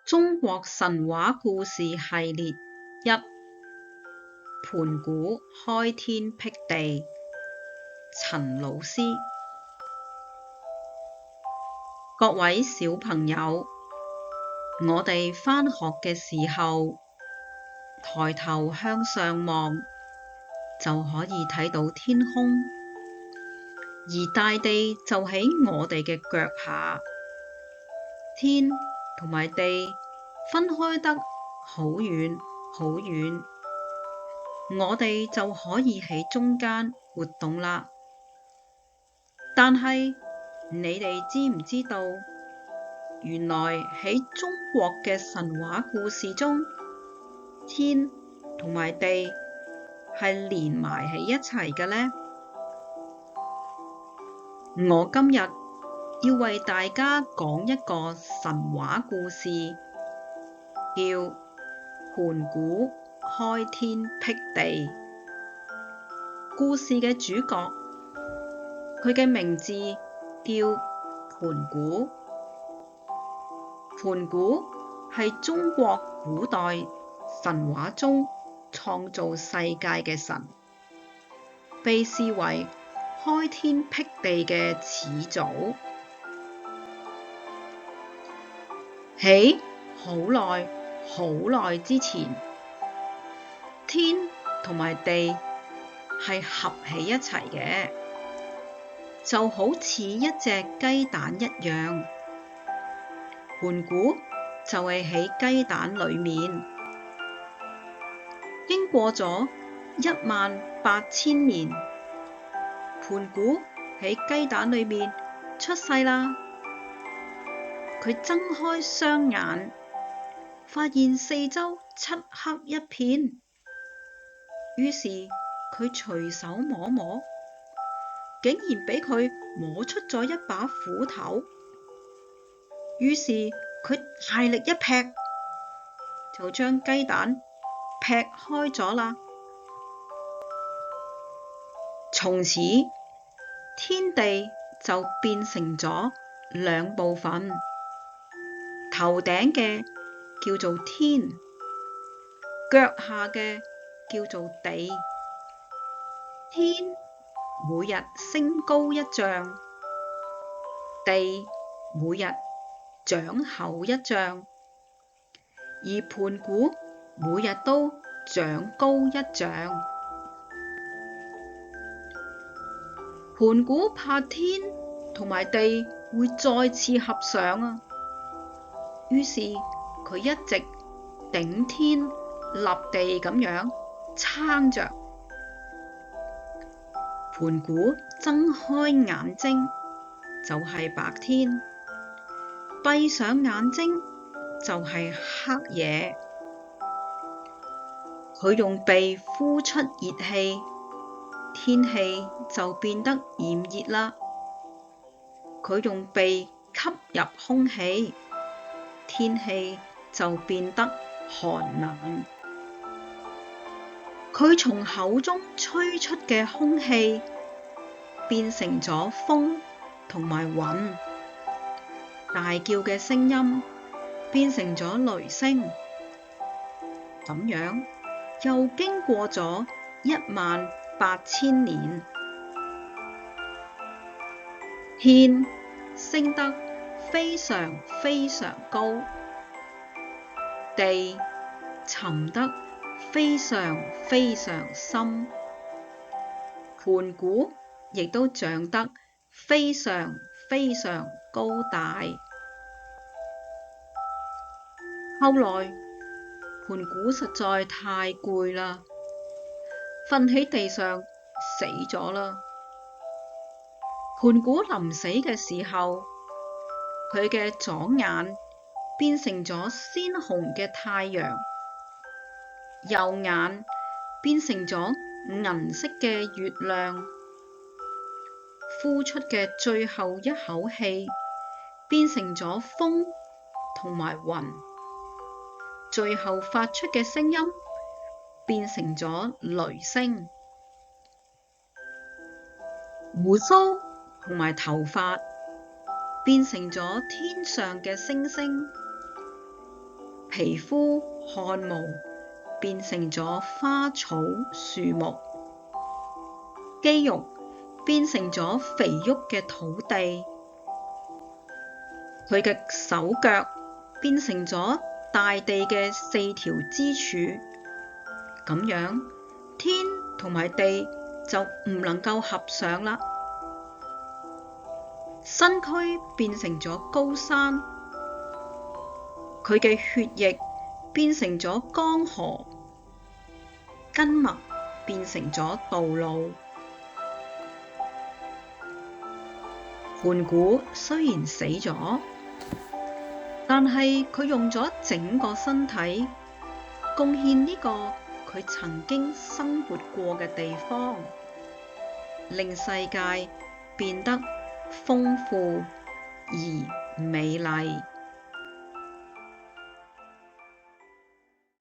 中國神話故事系列一：盤古開天闢地。陳老師。各位小朋友，我哋返學嘅時候，抬頭向上望，就可以睇到天空，而大地就喺我哋嘅腳下。天同埋地分開得好遠好遠，我哋就可以喺中間活動啦。但係你哋知唔知道，原來喺中國嘅神話故事中，天同埋地係連埋喺一齊嘅呢？我今日要為大家講一個神話故事，叫盤古開天闢地。故事嘅主角，佢嘅名字叫盤古。盤古係中國古代神話中創造世界嘅神，被視為開天闢地嘅始祖。喺好耐好耐之前，天同埋地係合喺一齊嘅，就好似一隻雞蛋一樣。盤古就係喺雞蛋裏面。經過咗18000年，盤古喺雞蛋裏面出世啦。佢睜開雙眼，發現四周漆黑一片，於是佢隨手摸摸，竟然俾佢摸出咗一把斧頭。於是佢大力一劈，就將雞蛋劈開咗啦。從此天地就變成咗兩部分，頭頂嘅叫做天，腳下嘅叫做地。天每日升高1丈，地每日長厚1丈，而盤古每日都長高1丈。盤古怕天同埋地會再次合上啊，於是佢一直頂天立地咁樣撐着。盤古睜開眼睛就係白天，閉上眼睛就係黑夜。佢用鼻呼出熱氣，天氣就變得炎熱啦。佢用鼻吸入空氣，天氣就變得寒冷。佢從口中吹出嘅空氣變成咗風同埋雲，大叫嘅聲音變成咗雷聲。咁樣又經過咗18000年，天升得非常非常高，地沉得非常非常深，盤古亦都長得非常非常高大。後來盤古實在太攰啦，瞓喺地上死咗啦。盤古臨死嘅時候，佢嘅左眼變成咗鮮紅嘅太陽，右眼變成咗銀色嘅月亮。呼出嘅最後一口氣變成咗風同埋雲，最後發出嘅聲音變成咗雷聲。鬍鬚同埋頭髮變成咗天上嘅星星，皮膚、汗毛變成咗花草樹木，肌肉變成咗肥沃嘅土地，佢嘅手腳變成咗大地嘅四條支柱，咁樣天同埋地就唔能夠合上啦。身軀變成咗高山，佢嘅血液變成咗江河，筋脈變成咗道路。盤古雖然死咗，但係佢用咗整個身體貢獻呢個佢曾經生活過嘅地方，令世界變得豐富而美麗。